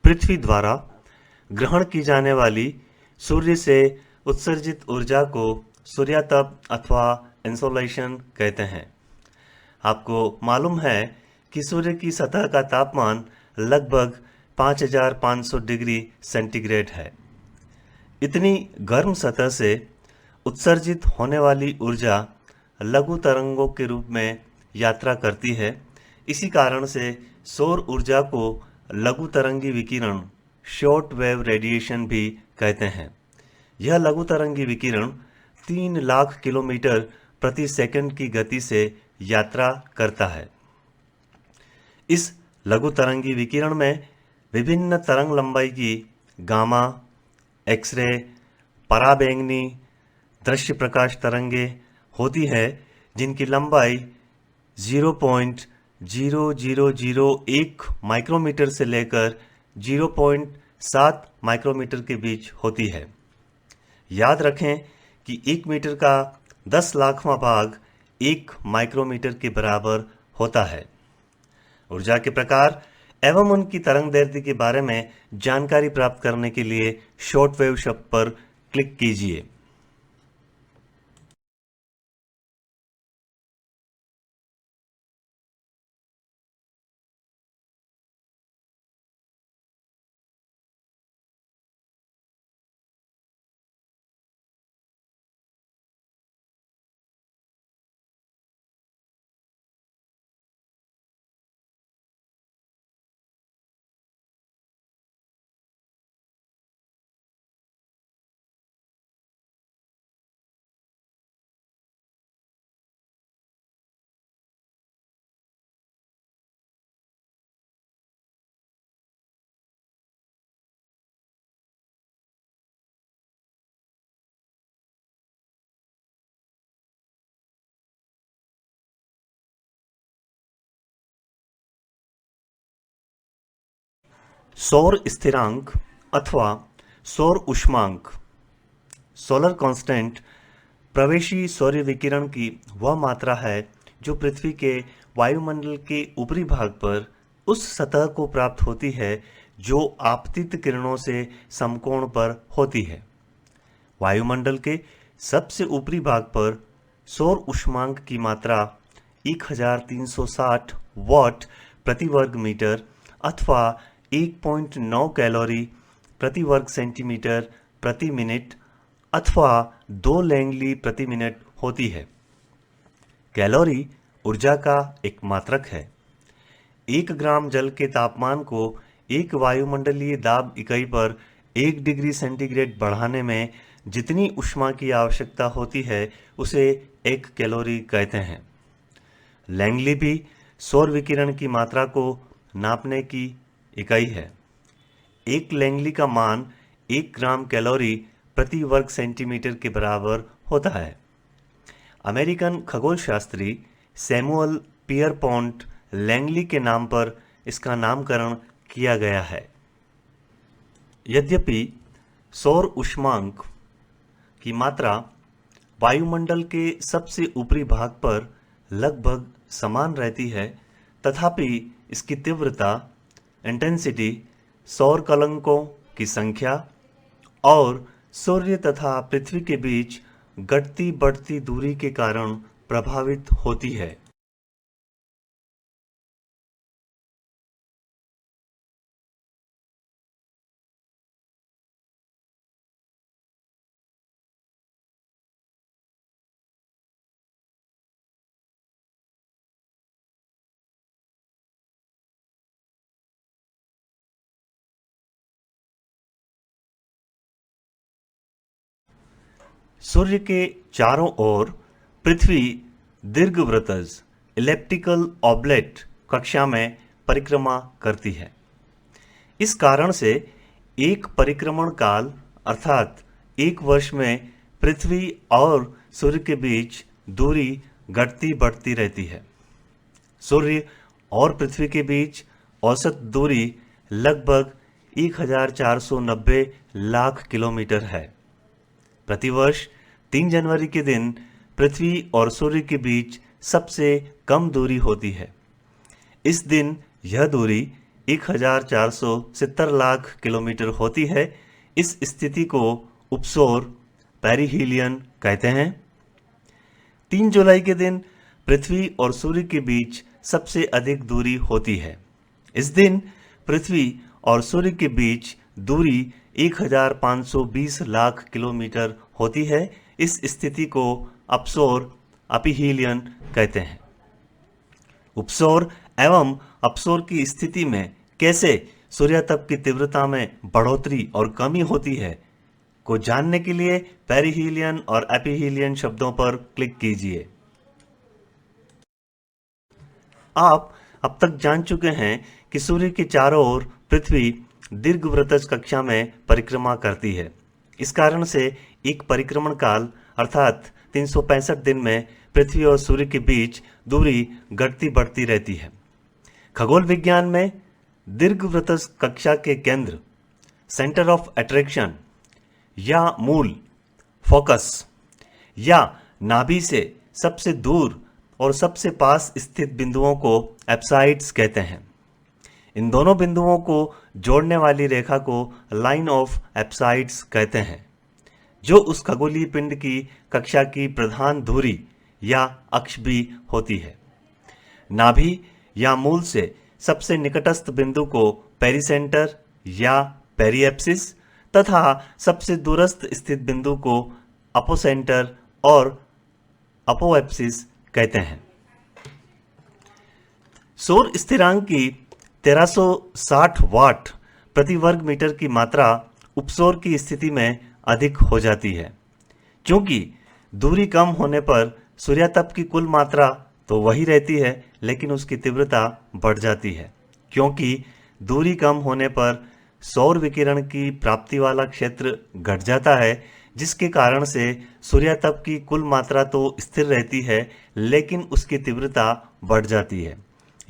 पृथ्वी द्वारा ग्रहण की जाने वाली सूर्य से उत्सर्जित ऊर्जा को सूर्यातप अथवा इंसोलेशन कहते हैं। आपको मालूम है कि सूर्य की सतह का तापमान लगभग 5500 डिग्री सेंटीग्रेड है। इतनी गर्म सतह से उत्सर्जित होने वाली ऊर्जा लघु तरंगों के रूप में यात्रा करती है। इसी कारण से सौर ऊर्जा को लघु तरंगी विकिरण शॉर्ट वेव रेडिएशन भी कहते हैं। यह लघु तरंगी विकिरण 3 लाख किलोमीटर प्रति सेकंड की गति से यात्रा करता है। इस लघु तरंगी विकिरण में विभिन्न तरंग लंबाई की गामा, एक्सरे, पराबैंगनी, दृश्य प्रकाश तरंगे होती है, जिनकी लंबाई 0.0001 माइक्रोमीटर से लेकर 0.7 माइक्रोमीटर के बीच होती है। याद रखें कि 1 मीटर का 10 लाखवां भाग 1 माइक्रोमीटर के बराबर होता है। ऊर्जा के प्रकार एवं उनकी तरंगदैर्घ्य के बारे में जानकारी प्राप्त करने के लिए शॉर्ट वेव शब्द पर क्लिक कीजिए। सौर स्थिरांक अथवा सौर उष्मांक सोलर कांस्टेंट प्रवेशी सौर्य विकिरण की वह मात्रा है जो पृथ्वी के वायुमंडल के ऊपरी भाग पर उस सतह को प्राप्त होती है जो आपतित किरणों से समकोण पर होती है। वायुमंडल के सबसे ऊपरी भाग पर सौर उष्मांक की मात्रा 1360 वाट प्रति वर्ग मीटर अथवा 1.9 कैलोरी प्रति वर्ग सेंटीमीटर प्रति मिनट अथवा 2 लैंगली प्रति मिनट होती है। कैलोरी ऊर्जा का एक मात्रक है। 1 ग्राम जल के तापमान को एक वायुमंडलीय दाब इकाई पर 1 डिग्री सेंटीग्रेड बढ़ाने में जितनी ऊष्मा की आवश्यकता होती है उसे 1 कैलोरी कहते हैं। लैंगली भी सौर विकिरण की मात्रा को नापने की इकाई है। 1 लैंगली का मान 1 ग्राम कैलोरी प्रति वर्ग सेंटीमीटर के बराबर होता है। अमेरिकन खगोलशास्त्री सैमुअल पियरपॉन्ट लैंगली के नाम पर इसका नामकरण किया गया है। यद्यपि सौर उष्मांक की मात्रा वायुमंडल के सबसे ऊपरी भाग पर लगभग समान रहती है, तथापि इसकी तीव्रता इंटेंसिटी, सौर कलंकों की संख्या और सूर्य तथा पृथ्वी के बीच घटती बढ़ती दूरी के कारण प्रभावित होती है। सूर्य के चारों ओर पृथ्वी दीर्घवृत्तज इलिप्टिकल ऑब्लेट कक्षा में परिक्रमा करती है। इस कारण से एक परिक्रमण काल अर्थात 1 वर्ष में पृथ्वी और सूर्य के बीच दूरी घटती बढ़ती रहती है। सूर्य और पृथ्वी के बीच औसत दूरी लगभग 1490 लाख किलोमीटर है। प्रतिवर्ष 3 जनवरी के दिन पृथ्वी और सूर्य के बीच सबसे कम दूरी होती है। इस दिन यह दूरी 1470 लाख किलोमीटर होती है। इस स्थिति को उपसौर पेरिहीलियन कहते हैं। 3 जुलाई के दिन पृथ्वी और सूर्य के बीच सबसे अधिक दूरी होती है। इस दिन पृथ्वी और सूर्य के बीच दूरी 1520 लाख किलोमीटर होती है। इस स्थिति को अपसौर एपिहीलियन कहते हैं। उपसौर एवं अपसौर की स्थिति में कैसे सूर्यातप की तीव्रता में बढ़ोतरी और कमी होती है को जानने के लिए पेरिहीलियन और एपिहीलियन शब्दों पर क्लिक कीजिए। आप अब तक जान चुके हैं कि सूर्य के चारों ओर पृथ्वी दीर्घवृत्तज कक्षा में परिक्रमा करती है। इस कारण से एक परिक्रमण काल अर्थात 365 दिन में पृथ्वी और सूर्य के बीच दूरी घटती बढ़ती रहती है। खगोल विज्ञान में दीर्घवृत्तज कक्षा के केंद्र सेंटर ऑफ अट्रैक्शन या मूल फोकस या नाभि से सबसे दूर और सबसे पास स्थित बिंदुओं को एप्साइड्स कहते हैं। इन दोनों बिंदुओं को जोड़ने वाली रेखा को लाइन ऑफ एप्साइड्स कहते हैं, जो उस खगोलीय पिंड की कक्षा की प्रधान धुरी या अक्ष भी होती है। नाभि या मूल से सबसे निकटस्थ बिंदु को पेरिसेंटर या पेरिएप्सिस तथा सबसे दूरस्थ स्थित बिंदु को अपोसेंटर और अपोएप्सिस कहते हैं। सौर स्थिरांक की 1360 वाट प्रति वर्ग मीटर की मात्रा उपसौर की स्थिति में अधिक हो जाती है। क्योंकि दूरी कम होने पर सूर्यातप की कुल मात्रा तो वही रहती है, लेकिन उसकी तीव्रता बढ़ जाती है। क्योंकि दूरी कम होने पर सौर विकिरण की प्राप्ति वाला क्षेत्र घट जाता है, जिसके कारण से सूर्यातप की कुल मात्रा तो स्थिर रहती है, लेकिन उसकी तीव्रता बढ़ जाती है।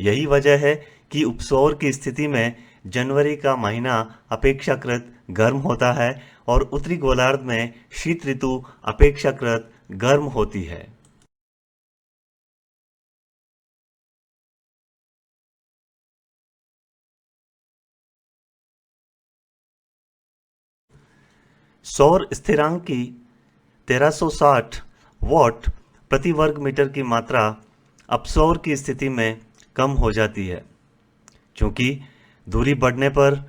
यही वजह है कि उपसौर की स्थिति में जनवरी का महीना अपेक्षाकृत गर्म होता है और उत्तरी गोलार्ध में शीत ऋतु अपेक्षाकृत गर्म होती है। सौर स्थिरांक की 1360 वाट प्रति वर्ग मीटर की मात्रा अपसौर की स्थिति में कम हो जाती है। क्योंकि दूरी बढ़ने पर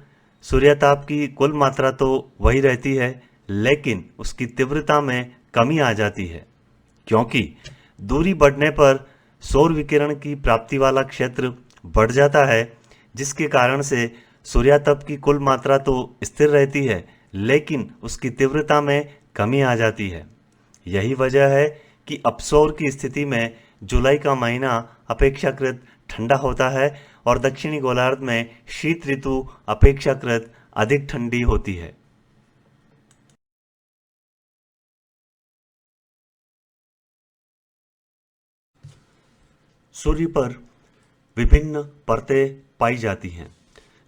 सूर्यताप की कुल मात्रा तो वही रहती है, लेकिन उसकी तीव्रता में कमी आ जाती है। क्योंकि दूरी बढ़ने पर सौर विकिरण की प्राप्ति वाला क्षेत्र बढ़ जाता है, जिसके कारण से सूर्यातप की कुल मात्रा तो स्थिर रहती है, लेकिन उसकी तीव्रता में कमी आ जाती है। यही वजह है कि अपसौर की स्थिति में जुलाई का महीना अपेक्षाकृत ठंडा होता है और दक्षिणी गोलार्ध में शीत ऋतु अपेक्षाकृत अधिक ठंडी होती है। सूर्य पर विभिन्न परतें पाई जाती हैं,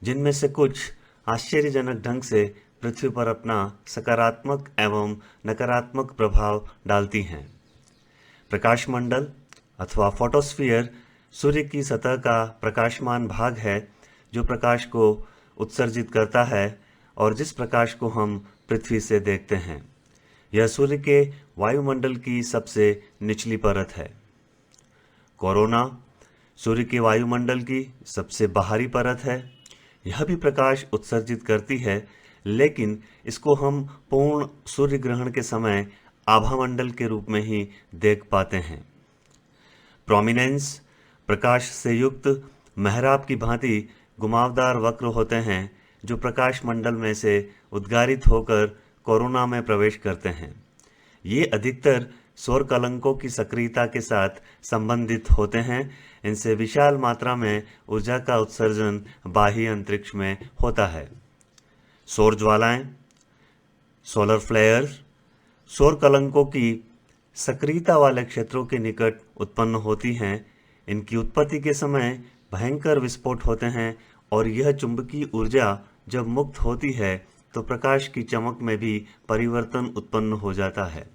जिनमें से कुछ आश्चर्यजनक ढंग से पृथ्वी पर अपना सकारात्मक एवं नकारात्मक प्रभाव डालती हैं। प्रकाशमंडल अथवा फोटोस्फीयर सूर्य की सतह का प्रकाशमान भाग है, जो प्रकाश को उत्सर्जित करता है और जिस प्रकाश को हम पृथ्वी से देखते हैं। यह सूर्य के वायुमंडल की सबसे निचली परत है। कोरोना सूर्य के वायुमंडल की सबसे बाहरी परत है। यह भी प्रकाश उत्सर्जित करती है, लेकिन इसको हम पूर्ण सूर्य ग्रहण के समय आभामंडल के रूप में ही देख पाते हैं। प्रोमिनेंस प्रकाश से युक्त मेहराब की भांति घुमावदार वक्र होते हैं, जो प्रकाश मंडल में से उद्गारित होकर कोरोना में प्रवेश करते हैं। ये अधिकतर सौर कलंकों की सक्रियता के साथ संबंधित होते हैं। इनसे विशाल मात्रा में ऊर्जा का उत्सर्जन बाह्य अंतरिक्ष में होता है। सौर ज्वालाएं, सोलर फ्लेयर सौर कलंकों की सक्रियता वाले क्षेत्रों के निकट उत्पन्न होती हैं। इनकी उत्पत्ति के समय भयंकर विस्फोट होते हैं और यह चुंबकीय ऊर्जा जब मुक्त होती है तो प्रकाश की चमक में भी परिवर्तन उत्पन्न हो जाता है।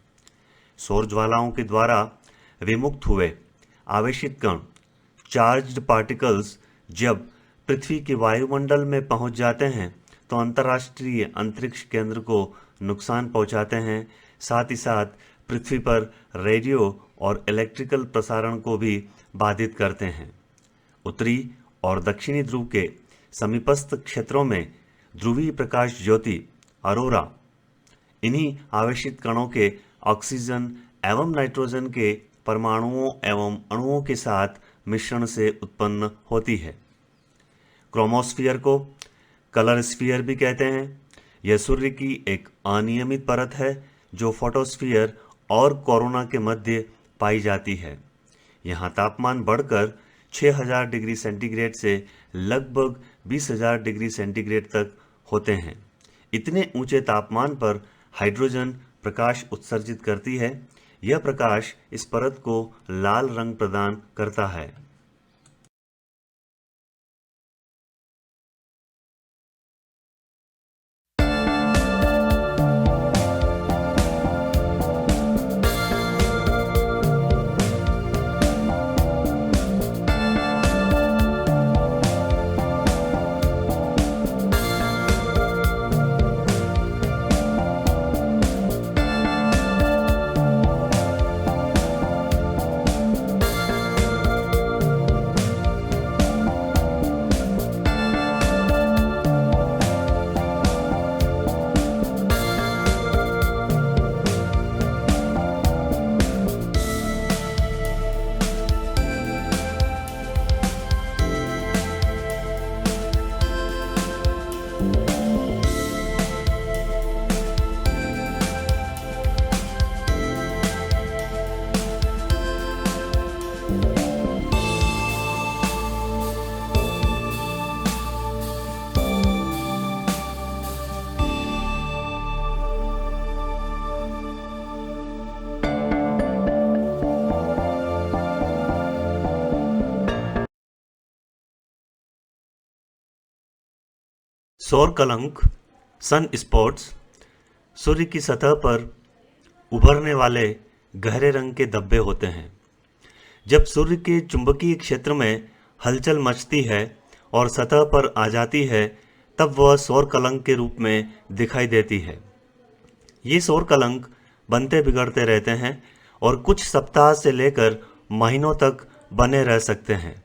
सौर ज्वालाओं के द्वारा विमुक्त हुए आवेशित कण चार्ज्ड पार्टिकल्स जब पृथ्वी के वायुमंडल में पहुंच जाते हैं तो अंतर्राष्ट्रीय अंतरिक्ष केंद्र को नुकसान पहुंचाते हैं। साथ ही साथ पृथ्वी पर रेडियो और इलेक्ट्रिकल प्रसारण को भी बाधित करते हैं। उत्तरी और दक्षिणी ध्रुव के समीपस्थ क्षेत्रों में ध्रुवीय प्रकाश ज्योति अरोरा इन्हीं आवेशित कणों के ऑक्सीजन एवं नाइट्रोजन के परमाणुओं एवं अणुओं के साथ मिश्रण से उत्पन्न होती है। क्रोमोस्फीयर को कलर स्फीयर भी कहते हैं। यह सूर्य की एक अनियमित परत है जो फोटोस्फीयर और कोरोना के मध्य पाई जाती है। यहाँ तापमान बढ़कर 6000 डिग्री सेंटीग्रेड से लगभग 20,000 डिग्री सेंटीग्रेड तक होते हैं। इतने ऊंचे तापमान पर हाइड्रोजन प्रकाश उत्सर्जित करती है। यह प्रकाश इस परत को लाल रंग प्रदान करता है। सौर कलंक सन स्पॉट्स सूर्य की सतह पर उभरने वाले गहरे रंग के धब्बे होते हैं। जब सूर्य के चुंबकीय क्षेत्र में हलचल मचती है और सतह पर आ जाती है तब वह सौर कलंक के रूप में दिखाई देती है। ये सौर कलंक बनते बिगड़ते रहते हैं और कुछ सप्ताह से लेकर महीनों तक बने रह सकते हैं।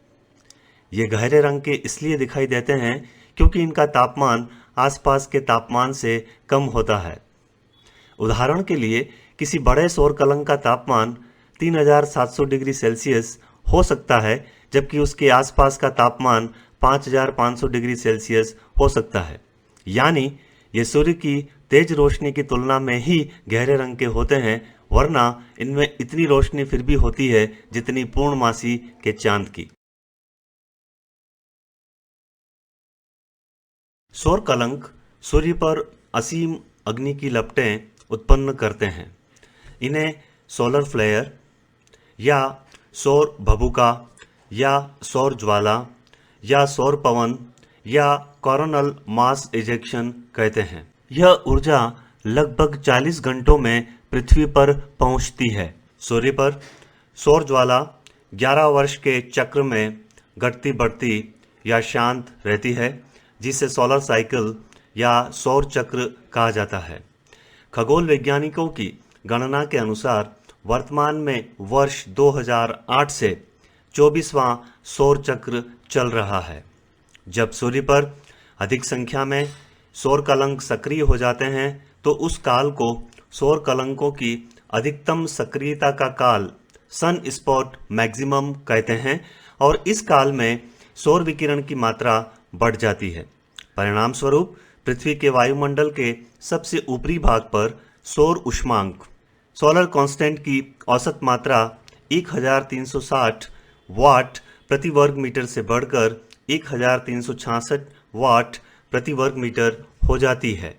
ये गहरे रंग के इसलिए दिखाई देते हैं क्योंकि इनका तापमान आसपास के तापमान से कम होता है। उदाहरण के लिए किसी बड़े सौर कलंक का तापमान 3700 डिग्री सेल्सियस हो सकता है जबकि उसके आसपास का तापमान 5500 डिग्री सेल्सियस हो सकता है। यानी ये सूर्य की तेज रोशनी की तुलना में ही गहरे रंग के होते हैं, वरना इनमें इतनी रोशनी फिर भी होती है जितनी पूर्णमासी के चांद की। सौर कलंक सूर्य पर असीम अग्नि की लपटें उत्पन्न करते हैं। इन्हें सोलर फ्लेयर या सौर भभूका या सौर ज्वाला या सौर पवन या कोरोनल मास इजेक्शन कहते हैं। यह ऊर्जा लगभग 40 घंटों में पृथ्वी पर पहुंचती है। सूर्य पर सौर ज्वाला 11 वर्ष के चक्र में घटती बढ़ती या शांत रहती है, जिसे सोलर साइकिल या सौर चक्र कहा जाता है। खगोल वैज्ञानिकों की गणना के अनुसार वर्तमान में वर्ष 2008 से 24वां सौर चक्र चल रहा है। जब सूर्य पर अधिक संख्या में सौर कलंक सक्रिय हो जाते हैं तो उस काल को सौर कलंकों की अधिकतम सक्रियता का काल सन स्पॉट मैक्सिमम कहते हैं और इस काल में सौर विकिरण की मात्रा बढ़ जाती है। परिणाम स्वरूप पृथ्वी के वायुमंडल के सबसे ऊपरी भाग पर सौर उष्मांक सोलर कांस्टेंट की औसत मात्रा 1360 वाट प्रति वर्ग मीटर से बढ़कर 1366 वाट प्रति वर्ग मीटर हो जाती है।